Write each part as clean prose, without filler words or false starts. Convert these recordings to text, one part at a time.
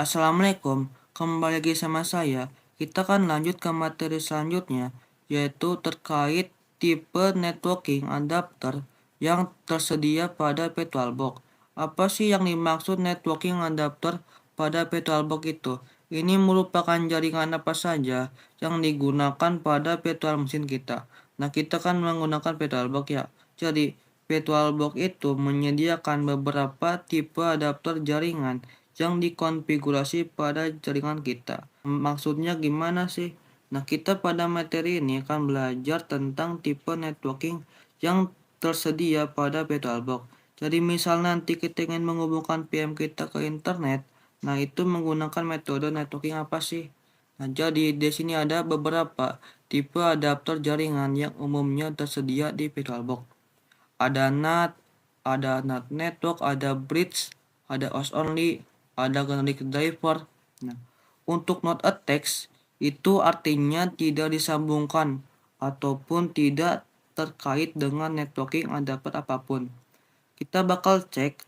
Assalamualaikum, kembali lagi sama saya. Kita kan lanjut ke materi selanjutnya, yaitu terkait tipe networking adapter yang tersedia pada VirtualBox. Apa sih yang dimaksud networking adapter pada VirtualBox itu? Ini merupakan jaringan apa saja yang digunakan pada virtual mesin kita. Nah, kita kan menggunakan VirtualBox ya. Jadi, VirtualBox itu menyediakan beberapa tipe adapter jaringan yang dikonfigurasi pada jaringan kita. Maksudnya gimana sih? Nah, kita pada materi ini akan belajar tentang tipe networking yang tersedia pada VirtualBox. Jadi misal nanti kita ingin menghubungkan PM kita ke internet, nah itu menggunakan metode networking apa sih? Nah, jadi di sini ada beberapa tipe adapter jaringan yang umumnya tersedia di VirtualBox. Ada NAT, ada NAT network, ada bridge, ada host only, ada generic driver. Nah, untuk not attached itu artinya tidak disambungkan ataupun tidak terkait dengan networking adapter apapun. Kita bakal cek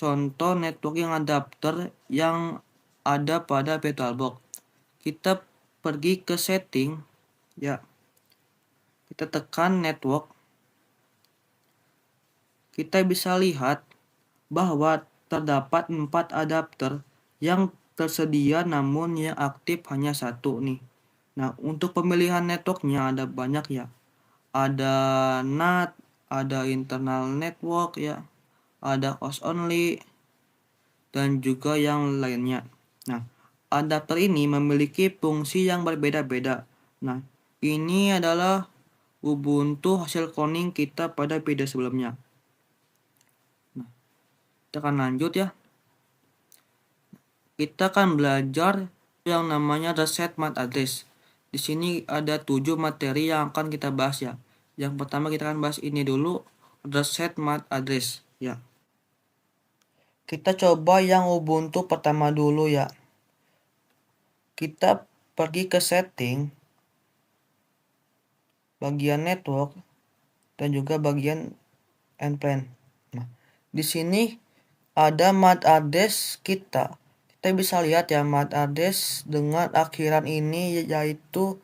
contoh networking adapter yang ada pada VirtualBox. Kita pergi ke setting, ya. Kita tekan network. Kita bisa lihat bahwa terdapat 4 adapter yang tersedia namun yang aktif hanya satu nih. Nah, untuk pemilihan networknya ada banyak ya. Ada NAT, ada internal network ya, ada host only, dan juga yang lainnya. Nah, adapter ini memiliki fungsi yang berbeda-beda. Nah, ini adalah Ubuntu hasil cloning kita pada video sebelumnya. Nah, kita akan lanjut ya. Kita akan belajar yang namanya reset MAC address. Di sini ada 7 materi yang akan kita bahas ya. Yang pertama kita akan bahas ini dulu, reset MAC address ya. Kita coba yang Ubuntu pertama dulu ya. Kita pergi ke setting, bagian network, dan juga bagian endpoint. Nah, di sini ada MAC address kita. Kita bisa lihat ya MAC address dengan akhiran ini yaitu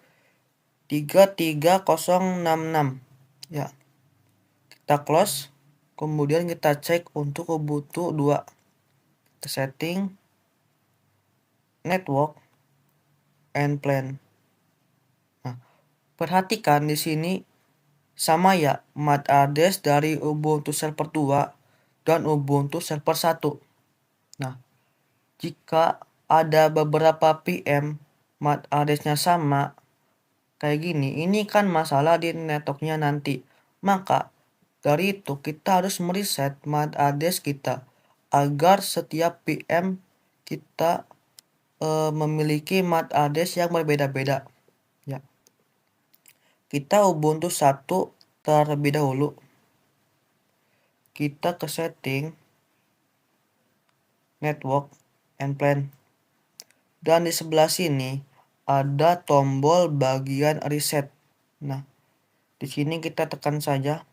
33066 ya. Kita close, kemudian kita cek untuk Ubuntu 2. Kita setting network endpoint. Nah, perhatikan di sini sama ya MAC address dari Ubuntu server 2 dan Ubuntu server 1. Nah, jika ada beberapa PM MAC address-nya sama kayak gini, ini kan masalah di networknya nanti. Maka dari itu kita harus mereset MAC address kita agar setiap PM kita memiliki MAC address yang berbeda-beda ya. Kita Ubuntu 1 terlebih dahulu. Kita ke setting network endpoint, dan di sebelah sini ada tombol bagian reset. Nah, di sini kita tekan saja.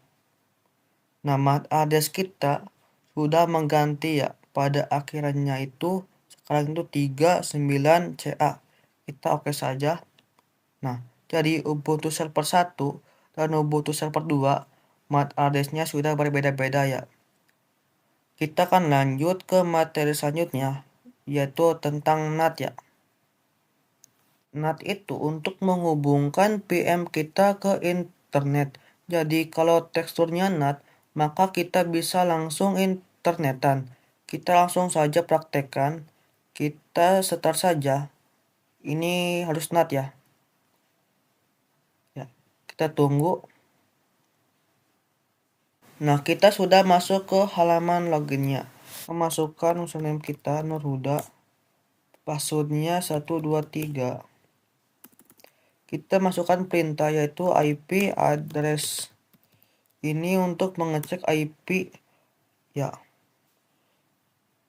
Nah, MAC address kita sudah mengganti ya, pada akhirannya itu sekarang itu 39CA. Kita oke saja. Nah, jadi Ubuntu server 1 dan Ubuntu server 2 MAC address-nya sudah berbeda-beda ya. Kita akan lanjut ke materi selanjutnya, yaitu tentang NAT ya. NAT itu untuk menghubungkan PM kita ke internet. Jadi kalau teksturnya NAT, maka kita bisa langsung internetan. Kita langsung saja praktekkan. Kita start saja. Ini harus NAT ya. Ya, kita tunggu. Nah, kita sudah masuk ke halaman loginnya. Memasukkan username kita Nurhuda. Passwordnya 123. Kita masukkan perintah yaitu IP address. Ini untuk mengecek IP ya.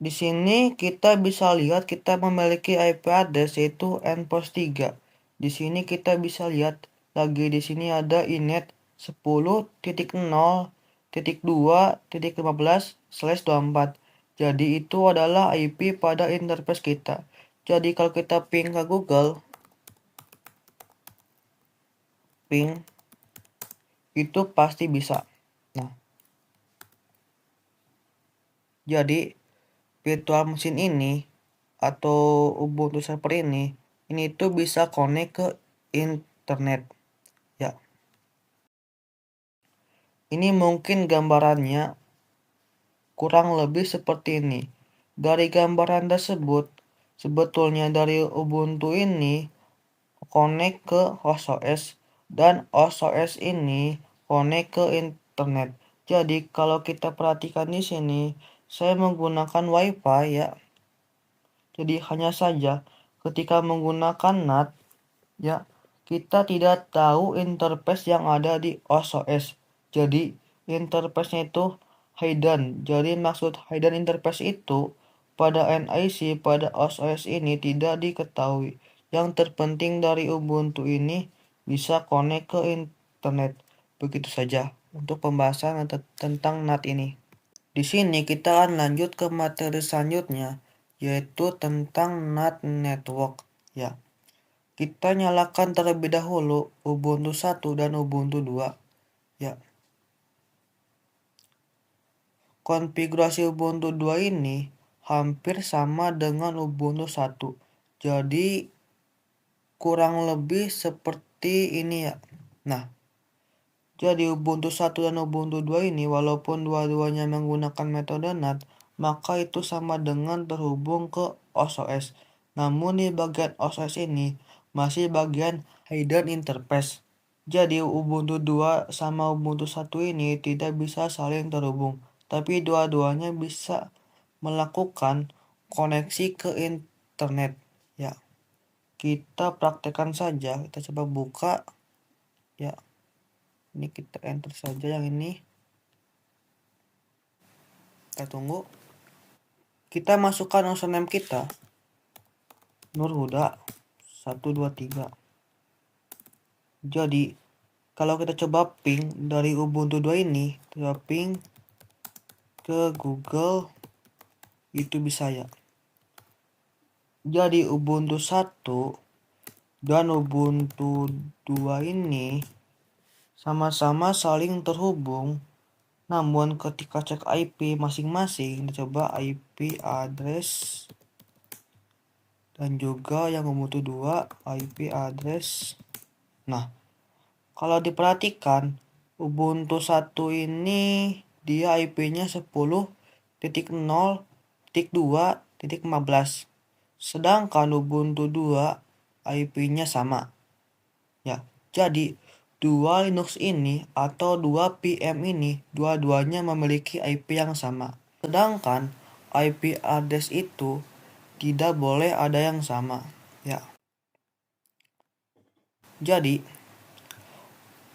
Di sini kita bisa lihat kita memiliki IP address yaitu npost 3. Di sini kita bisa lihat lagi di sini ada inet 10.0.2.15/24. Jadi itu adalah IP pada interface kita. Jadi kalau kita ping ke Google, ping itu pasti bisa. Nah, jadi virtual machine ini atau Ubuntu server ini tuh bisa connect ke internet. Ya, ini mungkin gambarannya kurang lebih seperti ini. Dari gambaran tersebut, sebetulnya dari Ubuntu ini connect ke host OS dan host OS ini connect ke internet. Jadi kalau kita perhatikan di sini, saya menggunakan WiFi ya. Jadi hanya saja ketika menggunakan NAT ya, kita tidak tahu interface yang ada di host OS. Jadi interface-nya itu hidden. Jadi maksud hidden interface itu pada NIC pada host OS ini tidak diketahui. Yang terpenting dari Ubuntu ini bisa connect ke internet. Begitu saja untuk pembahasan tentang NAT ini. Di sini kita akan lanjut ke materi selanjutnya, yaitu tentang NAT network ya. Kita nyalakan terlebih dahulu Ubuntu 1 dan Ubuntu 2 ya. Konfigurasi Ubuntu 2 ini hampir sama dengan Ubuntu 1. Jadi kurang lebih seperti ini ya. Nah, jadi Ubuntu 1 dan Ubuntu 2 ini walaupun dua-duanya menggunakan metode NAT, maka itu sama dengan terhubung ke OS. Namun di bagian OS ini masih bagian hidden interface. Jadi Ubuntu 2 sama Ubuntu 1 ini tidak bisa saling terhubung, tapi dua-duanya bisa melakukan koneksi ke internet ya. Kita praktekkan saja, kita coba buka ya. Ini kita enter saja yang ini. Kita tunggu. Kita masukkan username kita. Nurhuda 123. Jadi kalau kita coba ping dari Ubuntu 2 ini, coba ping ke Google, itu bisa ya. Jadi Ubuntu 1 dan Ubuntu 2 ini sama-sama saling terhubung. Namun ketika cek IP masing-masing, kita coba IP address dan juga yang Ubuntu 2 IP address. Nah, kalau diperhatikan Ubuntu 1 ini dia IP-nya 10.0.2.15. Sedangkan Ubuntu 2 IP-nya sama. Ya, jadi dua Linux ini atau dua VM ini dua-duanya memiliki IP yang sama. Sedangkan IP address itu tidak boleh ada yang sama, ya. Jadi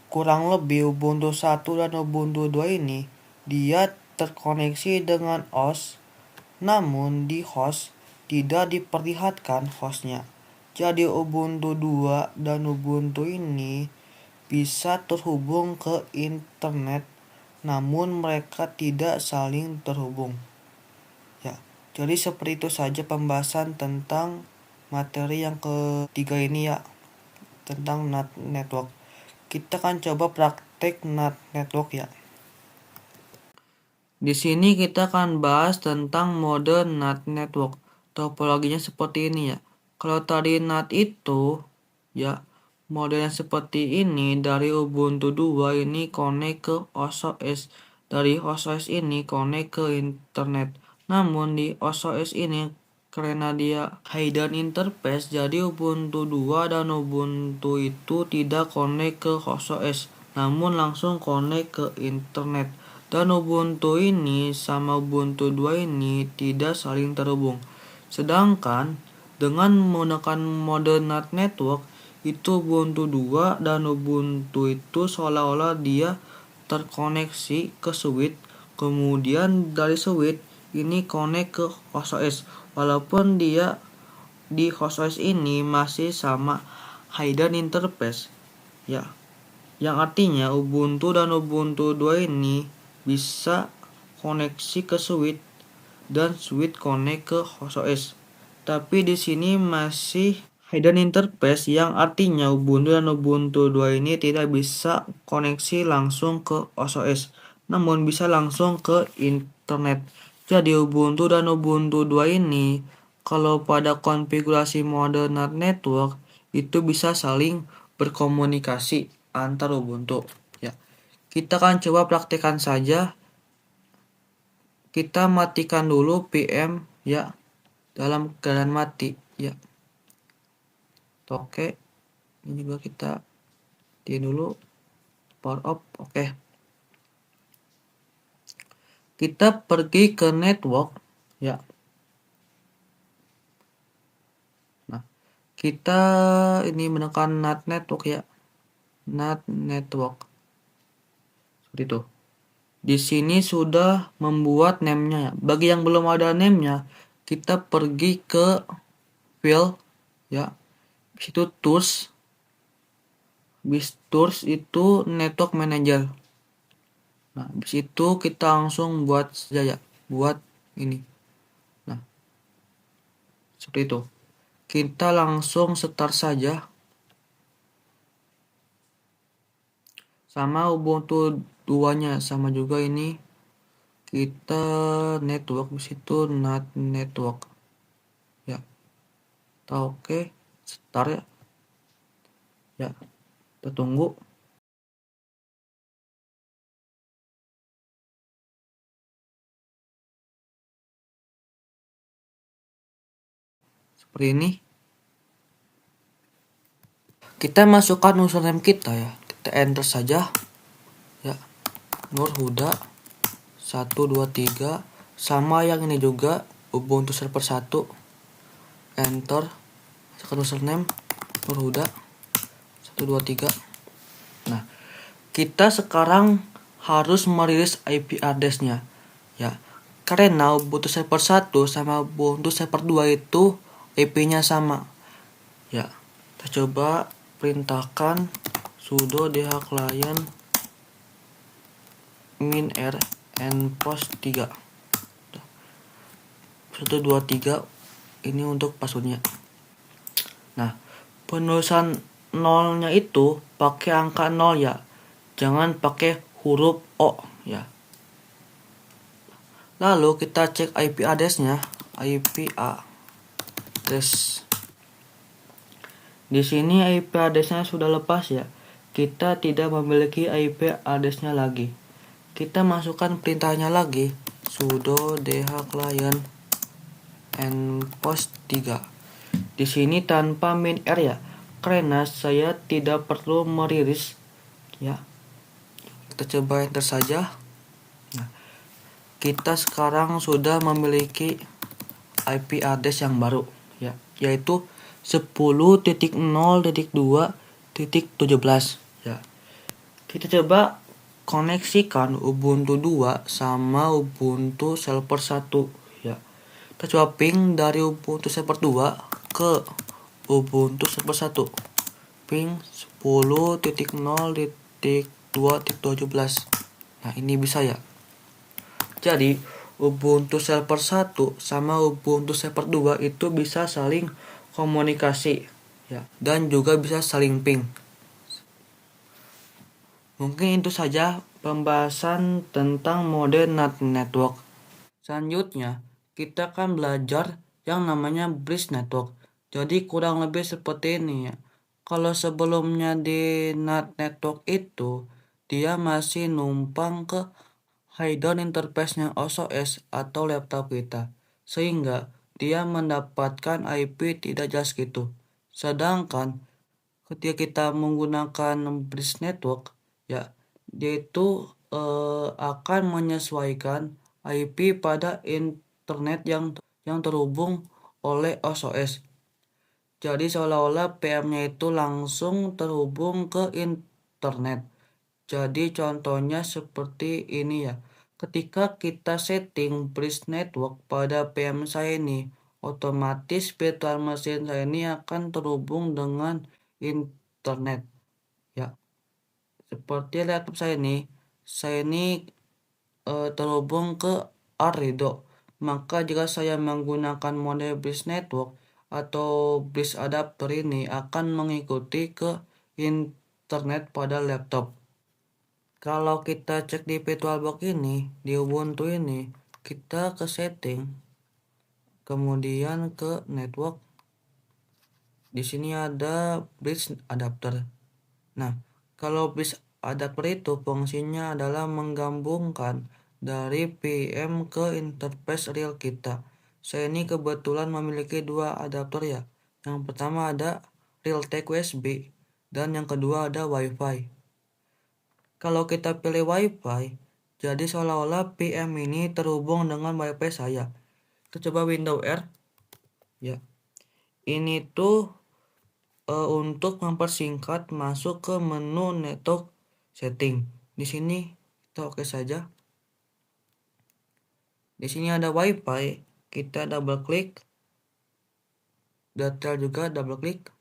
kurang lebih Ubuntu 1 dan Ubuntu 2 ini dia terkoneksi dengan host, namun di host tidak diperlihatkan hostnya. Jadi Ubuntu 2 dan Ubuntu ini bisa terhubung ke internet, namun mereka tidak saling terhubung. Ya, jadi seperti itu saja pembahasan tentang materi yang ketiga ini ya, tentang NAT network. Kita akan coba praktek NAT network ya. Di sini kita akan bahas tentang mode NAT network. Topologinya seperti ini ya. Kalau tadi NAT itu ya, modelnya seperti ini. Dari Ubuntu 2 ini connect ke OS. Dari OS ini connect ke internet. Namun di OS ini karena dia hidden interface, jadi Ubuntu 2 dan Ubuntu itu tidak connect ke OS, namun langsung connect ke internet. Dan Ubuntu ini sama Ubuntu 2 ini tidak saling terhubung. Sedangkan dengan menggunakan mode NAT network, itu Ubuntu 2 dan Ubuntu itu seolah-olah dia terkoneksi ke switch. Kemudian dari switch ini connect ke host OS. Walaupun dia di host OS ini masih sama hidden interface ya. Yang artinya Ubuntu dan Ubuntu 2 ini bisa koneksi ke switch dan switch connect ke host OS. Tapi di sini masih hidden interface yang artinya Ubuntu dan Ubuntu 2 ini tidak bisa koneksi langsung ke host OS, namun bisa langsung ke internet. Jadi Ubuntu dan Ubuntu 2 ini kalau pada konfigurasi mode NAT network itu bisa saling berkomunikasi antar Ubuntu. Ya, kita akan coba praktekkan saja. Kita matikan dulu PM ya, dalam keadaan mati ya. Oke, ini juga kita di dulu power off. Oke, kita pergi ke network ya. Nah, kita ini menekan NAT network ya, NAT network seperti itu. Di sini sudah membuat name-nya ya. Bagi yang belum ada name-nya, kita pergi ke file ya. Situ tools. Bis tools itu network manager. Nah, habis itu kita langsung buat saja ya. Buat ini. Nah, seperti itu. Kita langsung start saja. Sama Ubuntu 2-nya sama juga ini. Kita network di situ NAT network. Ya. Kita oke, start ya. Ya, kita tunggu. Seperti ini. Kita masukkan username kita ya. Kita enter saja. Ya. Nurhuda 123 sama yang ini juga Ubuntu server 1. Enter. Masukkan username Nurhuda 123. Nah, kita sekarang harus merilis IP address-nya ya. Karena Ubuntu server 1 sama Ubuntu server 2 itu IP-nya sama. Ya. Kita coba perintahkan sudo dhclient -r npost 3 123. Ini untuk passwordnya. Nah, penulisan nolnya itu pakai angka 0 ya, jangan pakai huruf O ya. Lalu kita cek IP address-nya, IP address. Di sini IP address-nya sudah lepas ya. Kita tidak memiliki IP address-nya lagi. Kita masukkan perintahnya lagi, sudo dhclient npost 3. Di sini tanpa -r ya, karena saya tidak perlu merilis ya. Kita coba enter saja. Nah, kita sekarang sudah memiliki IP address yang baru ya, yaitu 10.0.2.17 ya. Kita coba koneksikan Ubuntu 2 sama Ubuntu server 1 ya. Kita coba ping dari Ubuntu server 2 ke Ubuntu server 1. Ping 10.0.2.17. Nah, ini bisa ya. Jadi Ubuntu server 1 sama Ubuntu server 2 itu bisa saling komunikasi ya, dan juga bisa saling ping. Mungkin itu saja pembahasan tentang mode NAT network. Selanjutnya, kita akan belajar yang namanya bridge network. Jadi kurang lebih seperti ini ya. Kalau sebelumnya di NAT network itu dia masih numpang ke hidden interface-nya OS atau laptop kita, sehingga dia mendapatkan IP tidak jelas gitu. Sedangkan ketika kita menggunakan bridge network ya, dia itu akan menyesuaikan IP pada internet yang terhubung oleh OS. Jadi seolah-olah PM-nya itu langsung terhubung ke internet. Jadi contohnya seperti ini ya. Ketika kita setting bridge network pada PM saya ini, otomatis virtual machine saya ini akan terhubung dengan internet ya. Seperti laptop saya ini terhubung ke Arduino. Maka jika saya menggunakan model bridge network atau bridge adapter ini akan mengikuti ke internet pada laptop. Kalau kita cek di VirtualBox ini, di Ubuntu ini, kita ke setting, kemudian ke network. Di sini ada bridge adapter. Nah, kalau bridge adapter itu fungsinya adalah menggabungkan dari PM ke interface real kita. Saya ini kebetulan memiliki dua adapter ya. Yang pertama ada Realtek USB dan yang kedua ada WiFi. Kalau kita pilih WiFi, jadi seolah-olah PM ini terhubung dengan WiFi saya. Kita coba Windows R. Ya. Ini tuh untuk mempersingkat masuk ke menu network setting. Di sini kita oke saja. Di sini ada WiFi, kita double klik. Detail juga double klik.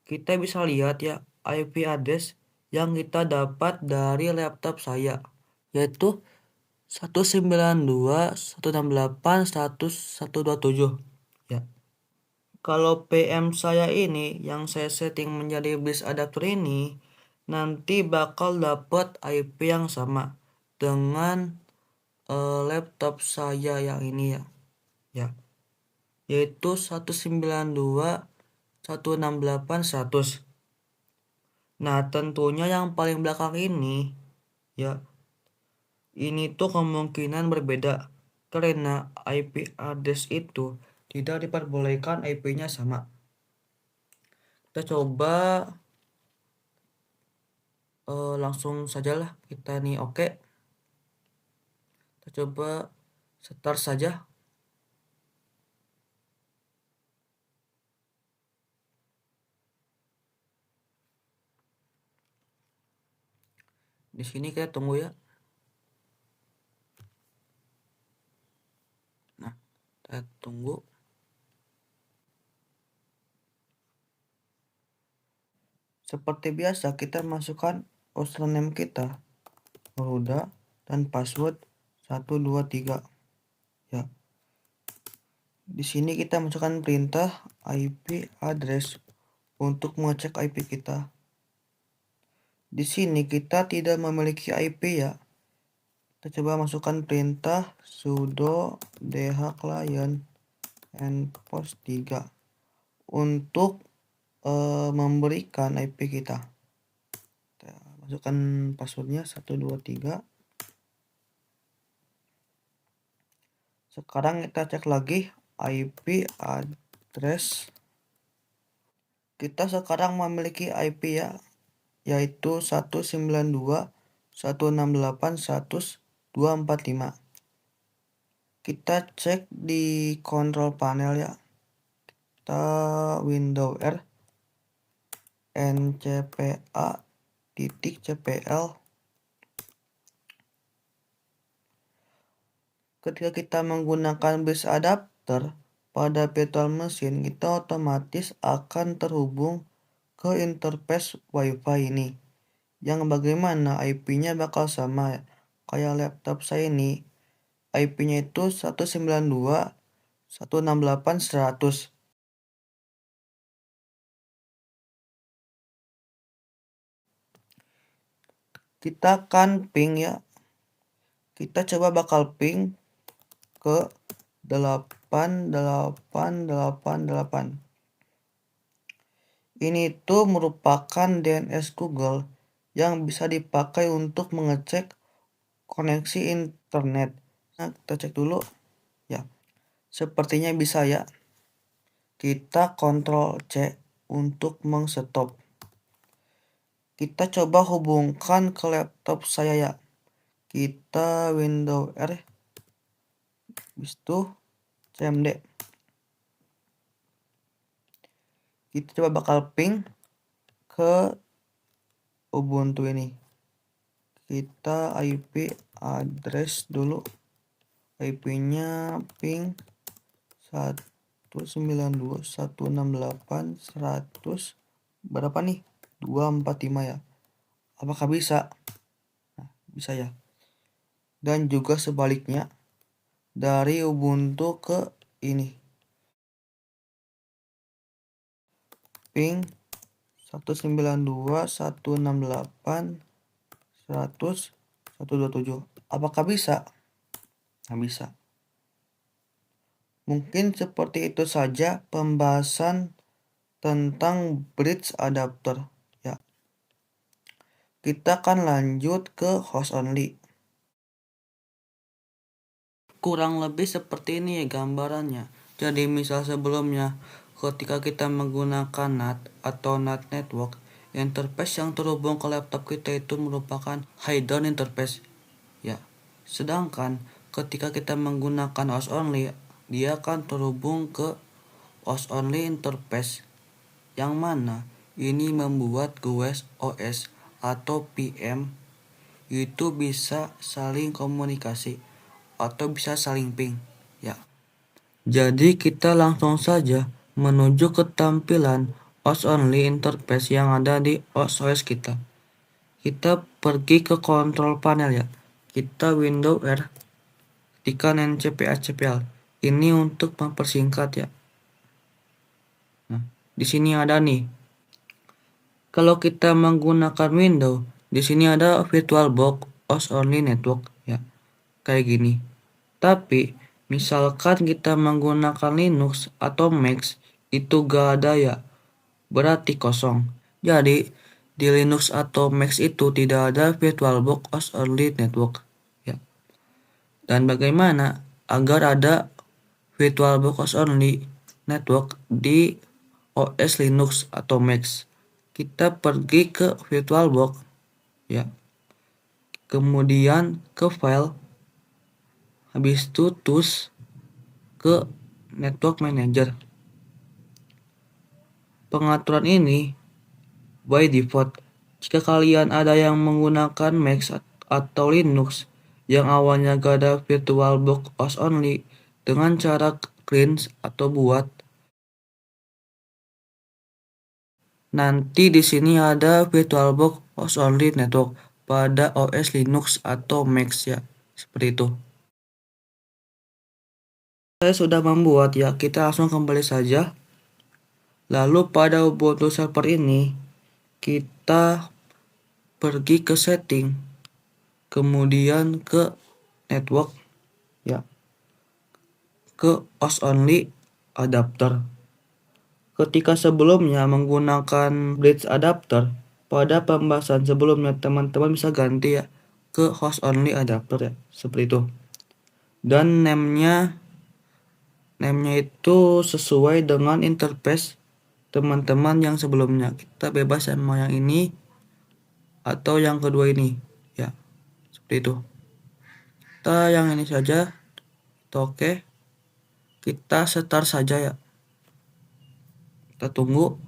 Kita bisa lihat ya IP address yang kita dapat dari laptop saya, yaitu 192.168.127 ya. Kalau PM saya ini yang saya setting menjadi bridge adapter ini nanti bakal dapat IP yang sama dengan laptop saya yang ini ya, yaitu 192.168.100. Nah, tentunya yang paling belakang ini ya, ini tuh kemungkinan berbeda karena IP address itu tidak diperbolehkan IP-nya sama. Kita coba langsung sajalah kita nih oke. Kita coba start saja. Di sini kita tunggu ya. Nah, kita tunggu. Seperti biasa kita masukkan username kita, Garuda, dan password 123 ya. Di sini kita masukkan perintah IP address untuk mengecek IP kita. Di sini kita tidak memiliki IP ya. Kita coba masukkan perintah sudo dhclient enforce 3 untuk memberikan IP kita. Kita masukkan passwordnya 123. Sekarang kita cek lagi IP address. Kita sekarang memiliki IP ya, yaitu 192.168.100.245. Kita cek di control panel ya. Kita Windows R ncpa.cpl. Ketika kita menggunakan bridge adapter pada virtual machine, kita otomatis akan terhubung ke interface WiFi ini, yang bagaimana IP-nya bakal sama kayak laptop saya ini. IP-nya itu 192.168.100. Kita akan ping ya. Kita coba bakal ping ke 8888. Ini tuh merupakan DNS Google yang bisa dipakai untuk mengecek koneksi internet. Nah, kita cek dulu ya. Sepertinya bisa ya. Kita Ctrl C untuk mengstop. Kita coba hubungkan ke laptop saya ya. Kita Windows R, habis itu cmd. Kita coba bakal ping ke Ubuntu ini. Kita IP address dulu. IP-nya ping 192.168.100 berapa nih? 245 ya. Apakah bisa? Nah, bisa ya. Dan juga sebaliknya dari Ubuntu ke ini ping 192.168.100.127. Apakah bisa? Nggak bisa. Mungkin seperti itu saja pembahasan tentang bridge adapter ya. Kita akan lanjut ke host only. Kurang lebih seperti ini ya gambarannya. Jadi misal sebelumnya ketika kita menggunakan NAT atau NAT network, interface yang terhubung ke laptop kita itu merupakan hidden interface ya. Sedangkan ketika kita menggunakan host only, dia akan terhubung ke host only interface yang mana ini membuat GUI OS atau PM itu bisa saling komunikasi atau bisa saling ping ya. Jadi kita langsung saja menuju ke tampilan host only interface yang ada di OS kita. Kita pergi ke control panel ya. Kita Windows R, ketikkan ncphcpl. Ini untuk mempersingkat ya. Nah, di sini ada nih. Kalau kita menggunakan Windows, di sini ada VirtualBox host only network ya. Kayak gini. Tapi misalkan kita menggunakan Linux atau Mac, itu gak ada ya, berarti kosong. Jadi di Linux atau Mac itu tidak ada VirtualBox host only network ya. Dan bagaimana agar ada VirtualBox host only network di OS Linux atau Mac? Kita pergi ke VirtualBox ya, kemudian ke file, habis itu tools, ke network manager. Pengaturan ini by default. Jika kalian ada yang menggunakan Mac atau Linux yang awalnya gak ada VirtualBox host only, dengan cara clean atau buat, nanti di sini ada VirtualBox host only network pada OS Linux atau Mac ya, seperti itu. Saya sudah membuat ya, kita langsung kembali saja. Lalu pada Ubuntu server ini kita pergi ke setting, kemudian ke network ya, ke host only adapter. Ketika sebelumnya menggunakan bridge adapter, pada pembahasan sebelumnya teman-teman bisa ganti ya ke host only adapter ya, seperti itu. Dan namenya itu sesuai dengan interface teman-teman yang sebelumnya. Kita bebas sama yang ini atau yang kedua ini ya, seperti itu. Kita yang ini saja. Kita oke. Kita start saja ya. Kita tunggu.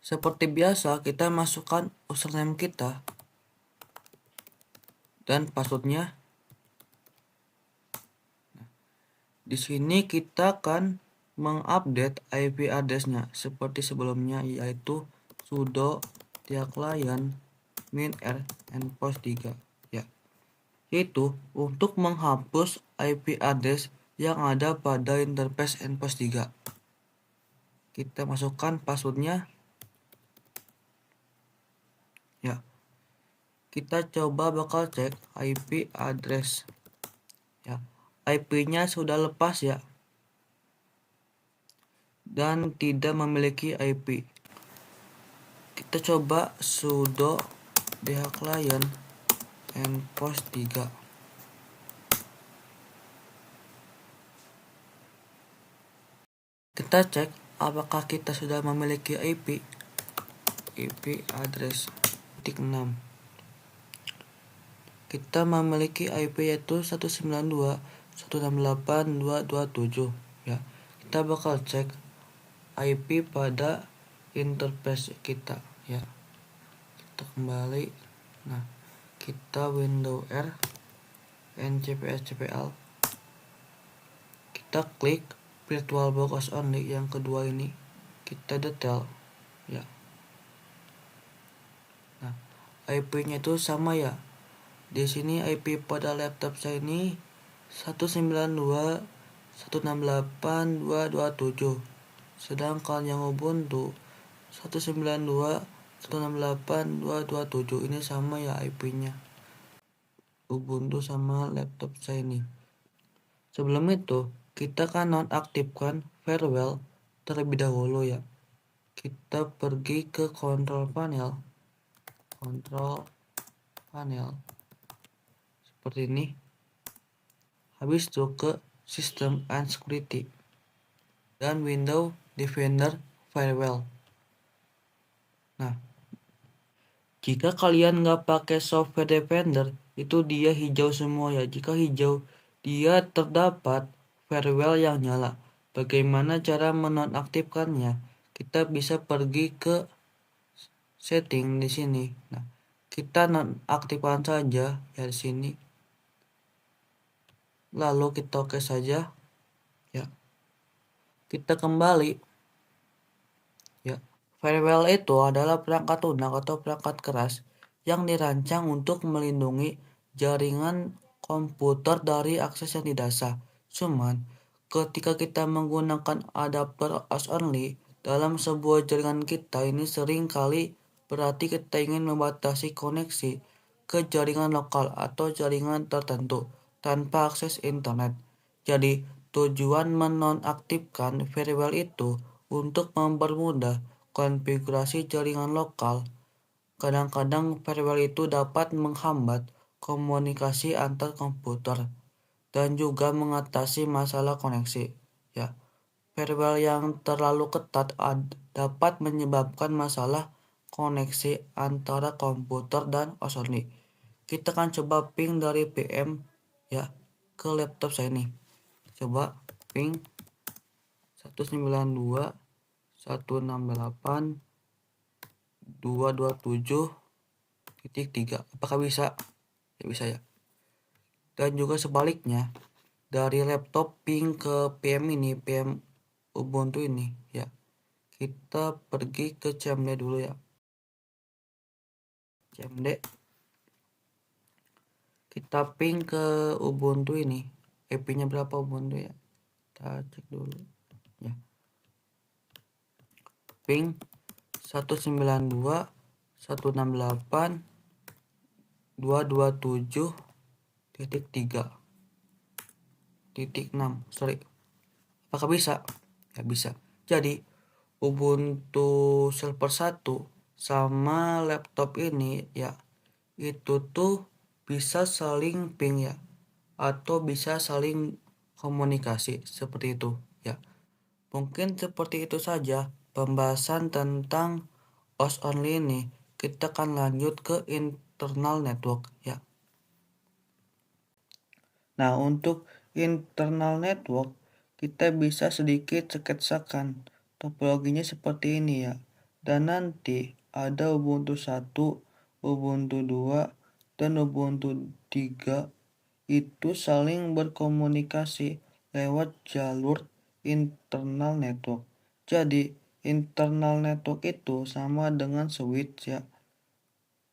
Seperti biasa, kita masukkan username kita dan passwordnya. Di sini kita akan mengupdate IP addressnya seperti sebelumnya, yaitu sudo client -r endpost 3 ya. Yaitu untuk menghapus IP address yang ada pada interface endpost 3. Kita masukkan passwordnya. Ya, kita coba bakal cek IP address ya. IP-nya sudah lepas ya, dan tidak memiliki IP. Kita coba sudo client endpost 3. Kita cek apakah kita sudah memiliki IP address 6. Kita memiliki IP yaitu 192.168.227 ya. Kita bakal cek IP pada interface kita ya. Kita kembali. Nah, kita Windows R ncphcpl. Kita klik VirtualBox only yang kedua ini kita detail ya. Nah, IP-nya itu sama ya. Di sini IP pada laptop saya ini 192.168.227. Sedangkan yang Ubuntu 192.168.227 ini sama ya IP-nya. Ubuntu sama laptop saya ini. Sebelum itu, kita kan nonaktifkan firewall terlebih dahulu ya. Kita pergi ke control panel seperti ini. Habis itu ke System and Security dan Windows Defender Firewall. Nah, jika kalian nggak pakai software Defender, itu dia hijau semua ya. Jika hijau, dia terdapat firewall yang nyala. Bagaimana cara menonaktifkannya? Kita bisa pergi ke setting di sini. Nah, kita nonaktifkan saja ya di sini. Lalu kita oke saja. Ya. Kita kembali. Ya. Firewall itu adalah perangkat lunak atau perangkat keras yang dirancang untuk melindungi jaringan komputer dari akses yang tidak sah. Cuman, ketika kita menggunakan adapter OS only dalam sebuah jaringan kita, ini sering kali berarti kita ingin membatasi koneksi ke jaringan lokal atau jaringan tertentu tanpa akses internet. Jadi, tujuan menonaktifkan firewall itu untuk mempermudah konfigurasi jaringan lokal. Kadang-kadang firewall itu dapat menghambat komunikasi antar komputer dan juga mengatasi masalah koneksi. Ya, firewall yang terlalu ketat dapat menyebabkan masalah koneksi antara komputer dan OS only. Kita akan coba ping dari VM ya ke laptop saya ini. Coba ping 192.168.227.3. Apakah bisa? Ya bisa ya. Dan juga sebaliknya, dari laptop ping ke PM ini, PM Ubuntu ini ya. Kita pergi ke cmd dulu ya. Cmd. Kita ping ke Ubuntu ini. IP-nya berapa Ubuntu ya? Kita cek dulu ya. Ping 192.168.227.3.6. Sorry. Apakah bisa? Ya bisa. Jadi Ubuntu server 1 sama laptop ini ya, itu tuh bisa saling ping ya, atau bisa saling komunikasi seperti itu ya. Mungkin seperti itu saja pembahasan tentang OS only ini. Kita akan lanjut ke internal network ya. Nah, untuk internal network kita bisa sedikit sketsakan topologinya seperti ini ya. Dan nanti ada Ubuntu 1, Ubuntu 2, dan Ubuntu 3 itu saling berkomunikasi lewat jalur internal network. Jadi internal network itu sama dengan switch ya.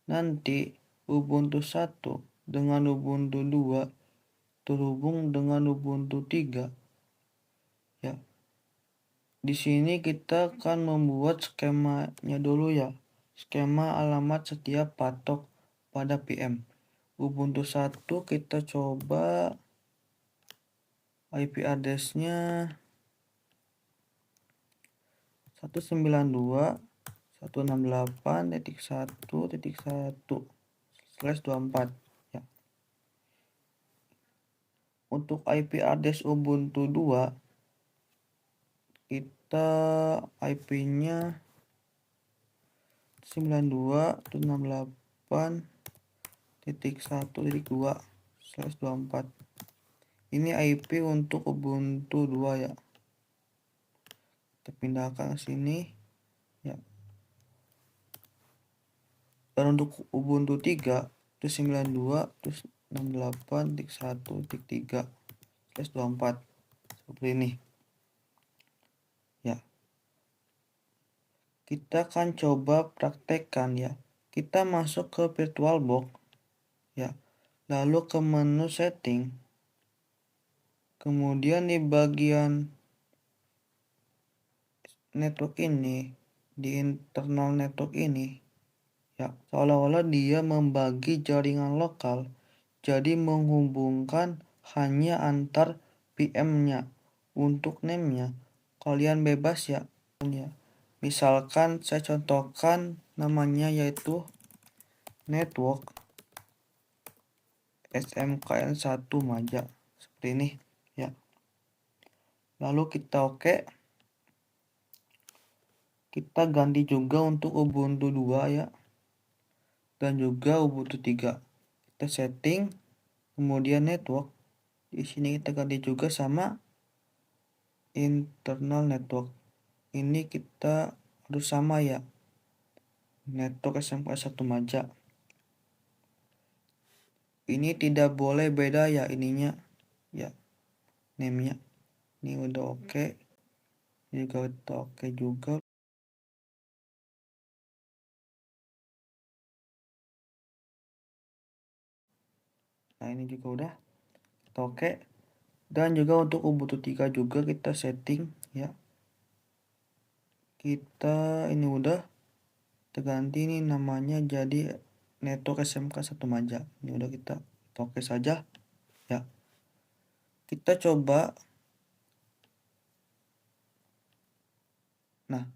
Nanti Ubuntu 1 dengan Ubuntu 2 terhubung dengan Ubuntu 3 ya. Di sini kita akan membuat skemanya dulu ya. Skema alamat setiap patok pada PM. Ubuntu 1 kita coba IP address-nya 192.168.1.1/24 ya. Untuk IP address Ubuntu 2 kita IP-nya 92.168.1.2/24. Ini IP untuk Ubuntu 2 ya. Kita pindahkan ke sini ya. Dan untuk Ubuntu 3 itu 92.168.1.3/24 seperti ini. kita akan coba praktekkan ya. Kita masuk ke VirtualBox ya, lalu ke menu setting, kemudian di bagian network ini, di internal network ini ya, seolah-olah dia membagi jaringan lokal, jadi menghubungkan hanya antar VM-nya. Untuk name-nya kalian bebas ya. Misalkan saya contohkan namanya yaitu network SMKN1 Maja, seperti ini ya. Lalu kita oke. Kita ganti juga untuk Ubuntu 2 ya, dan juga Ubuntu 3. Kita setting, kemudian network. Di sini kita ganti juga sama internal network. Ini kita harus sama ya, network SMK1 Maja. Ini tidak boleh beda ya ininya ya, name-nya. Ini udah oke. Ini juga kita oke juga. Nah, ini juga udah kita oke. Dan juga untuk Ubuntu 3 juga kita setting ya. Kita ini udah terganti nih namanya jadi network SMK1 Maja. Ini udah kita oke saja ya. Kita coba. Nah,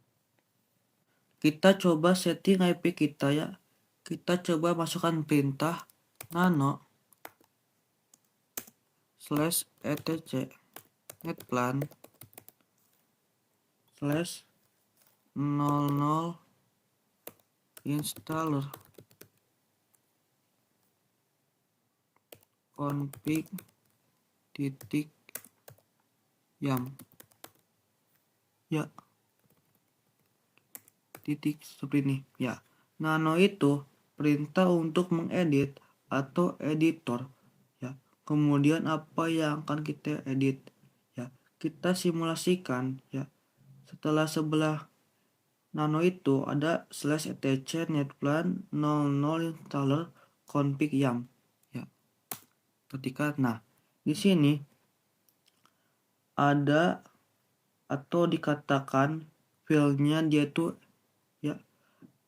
kita coba setting IP kita ya. Kita coba masukkan perintah nano /etc netplan /00 installer config .yam ya, titik seperti ini ya. Nano itu perintah untuk mengedit atau editor ya. Kemudian apa yang akan kita edit ya, kita simulasikan ya. Sebelah nano itu ada /etc netplan 00 installer config yam ya. Ketika di sini ada atau dikatakan filenya dia itu ya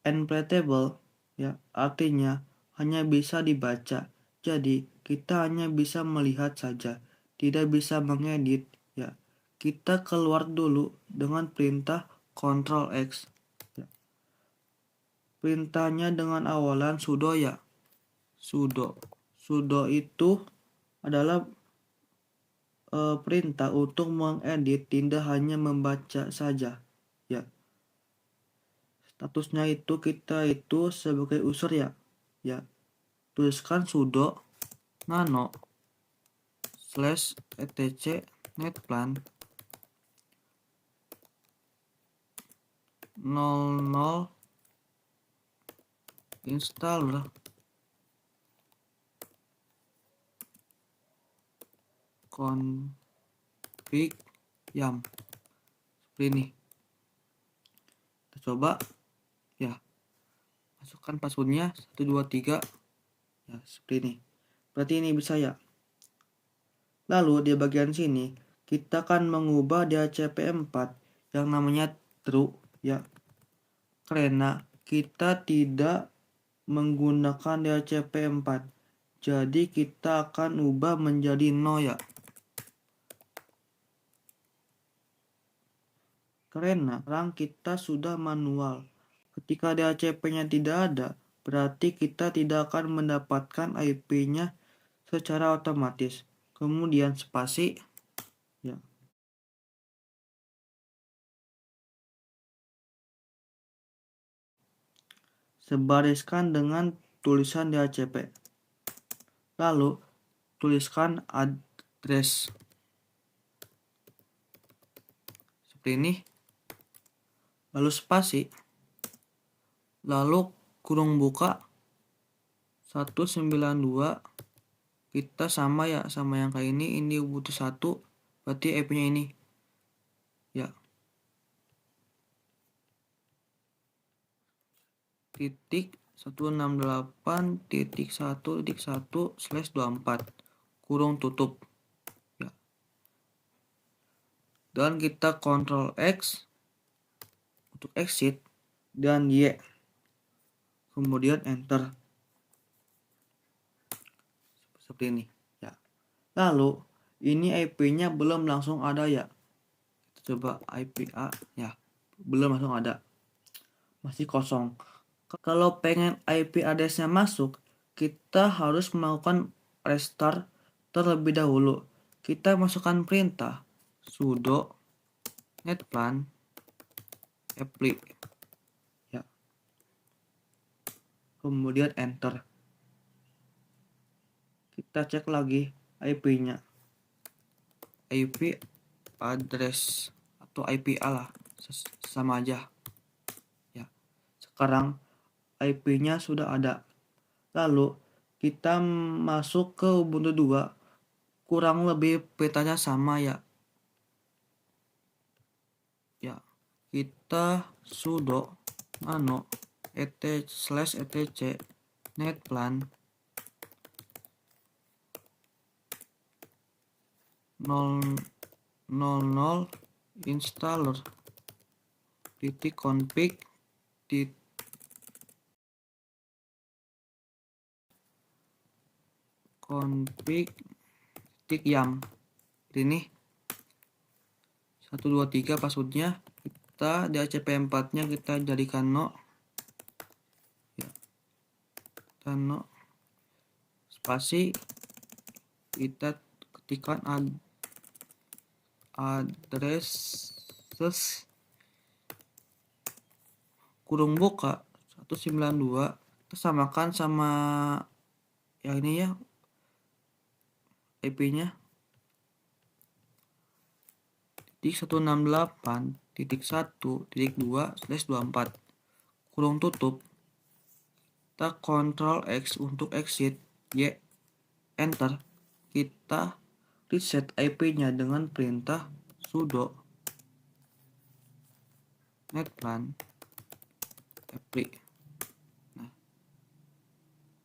unplayable ya, artinya hanya bisa dibaca. Jadi kita hanya bisa melihat saja, tidak bisa mengedit ya. Kita keluar dulu dengan perintah Ctrl X ya. Perintahnya dengan awalan sudo ya. Sudo itu adalah perintah untuk mengedit, tidak hanya membaca saja ya. Statusnya itu kita itu sebagai user ya. Ya. Tuliskan sudo nano /etc netplan 00 installer config yam. Seperti ini. Kita coba ya. Masukkan passwordnya 123 ya, seperti ini. Berarti ini bisa ya. Lalu di bagian sini kita akan mengubah DHCP4 yang namanya true ya, karena kita tidak menggunakan DHCP4. Jadi kita akan ubah menjadi no ya. Karena sekarang kita sudah manual. Ketika DHCP-nya tidak ada, berarti kita tidak akan mendapatkan IP-nya secara otomatis. Kemudian spasi ya. Sebariskan dengan tulisan DHCP. Lalu tuliskan address. Seperti ini. Lalu spasi. Lalu kurung buka 192. Kita sama ya, sama yang kayak ini. Ini Ubuntu 1. Berarti IP-nya ini. Ya. 168.1.1/24 kurung tutup ya. Dan kita Ctrl X untuk exit dan Y, kemudian enter seperti ini ya. Lalu ini IP-nya belum langsung ada ya. Kita coba IP A ya, belum langsung ada, masih kosong. Kalau pengen IP address-nya masuk, kita harus melakukan restart terlebih dahulu. Kita masukkan perintah sudo netplan apply ya, kemudian enter. Kita cek lagi IP-nya, IP address atau IPA lah, sama aja ya. Sekarang IP-nya sudah ada. Lalu kita masuk ke Ubuntu 2, kurang lebih petanya sama ya. Ya, kita sudo nano /etc netplan 000 installer .config yam. Ini 123 passwordnya. Kita di ACP4 nya kita jadikan no ya, dan no spasi, kita ketikkan addresses kurung buka 192, kita samakan sama yang ini ya, IP-nya 168.1.2/24 kurung tutup. Kita Ctrl X untuk exit, Y, enter. Kita reset IP-nya dengan perintah sudo netplan apply. Nah,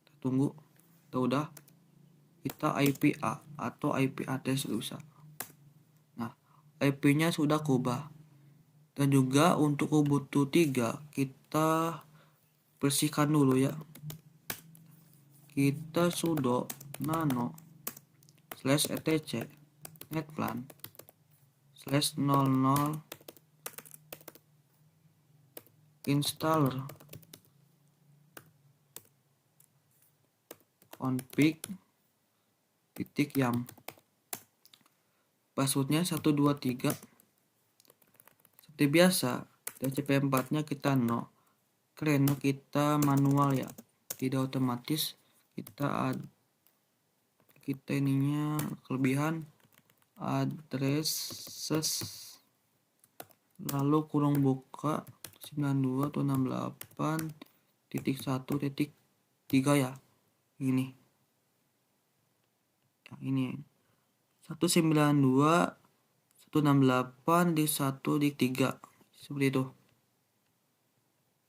kita tunggu. Kita udah, kita IP A atau IP address bisa. Nah, IP-nya sudah kubah. Dan juga untuk Ubuntu 3 kita bersihkan dulu ya. Kita sudo nano /etc netplan /00 installer config .yam. Passwordnya 123. Seperti biasa, DCP4 nya kita no, karena kita manual ya, tidak otomatis. Kita ininya kelebihan addresses, lalu kurung buka 92.168.3 ya. Ini yang ini 192.168.1/3 seperti itu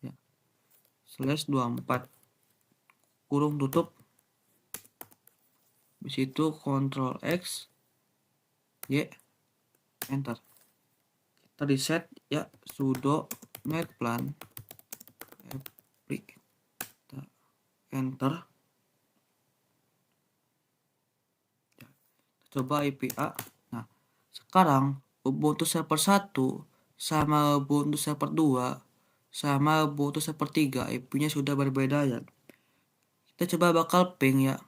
ya, /24 kurung tutup. Habis itu Ctrl X, Y, enter. Kita reset ya, sudo netplan apply, kita enter ya. Kita coba IP A. Nah, sekarang Ubuntu server 1 sama Ubuntu server 2 sama Ubuntu server 3 IP-nya sudah berbeda ya. Kita coba bakal ping ya,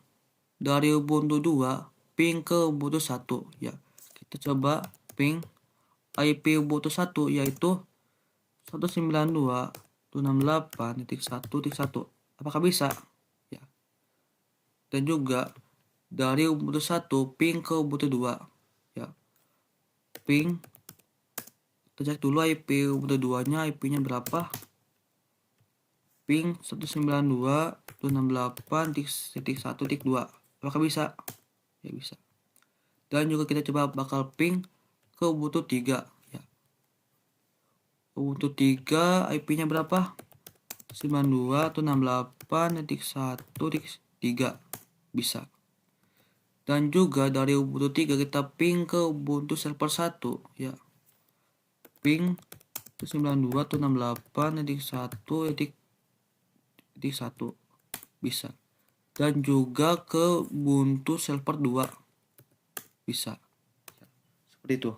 dari Ubuntu 2 ping ke Ubuntu 1 ya. Kita coba ping IP Ubuntu 1 yaitu 192.168.1.1. Apakah bisa ya? Dan juga dari Ubuntu 1 ping ke Ubuntu 2 ya. Ping, kita cek dulu IP Ubuntu 2 nya, IP-nya berapa. Ping 192.168.1.2. Apakah bisa? Ya bisa. Dan juga kita coba bakal ping ke Ubuntu 3 ya. Ubuntu 3 IP-nya berapa? 92 atau 68.1.3 bisa. Dan juga dari Ubuntu 3 kita ping ke Ubuntu server 1 ya. Ping 92 atau 68.1.1 bisa. Dan juga ke Ubuntu server 2 bisa. Seperti itu.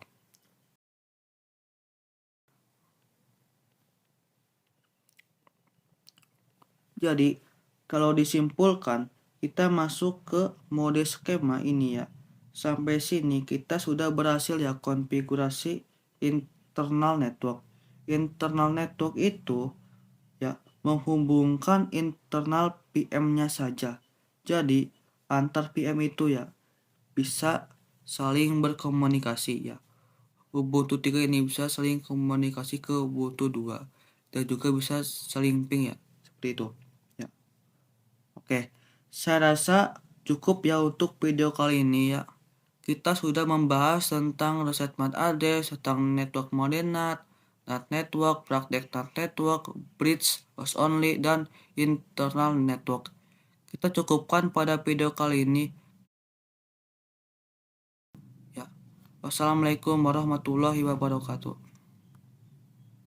Jadi kalau disimpulkan, kita masuk ke mode skema ini ya. Sampai sini kita sudah berhasil ya konfigurasi internal network. Internal network itu ya menghubungkan internal PM-nya saja. Jadi antar PM itu ya bisa saling berkomunikasi ya. Ubuntu 3 ini bisa saling komunikasi ke Ubuntu 2 dan juga bisa saling ping ya. Seperti itu. Ya. Oke, saya rasa cukup ya untuk video kali ini ya. Kita sudah membahas tentang reset MAC address, tentang network mode NAT, NAT network, praktek NAT network, bridge, host only, dan internal network. Kita cukupkan pada video kali ini. Ya. Wassalamualaikum warahmatullahi wabarakatuh.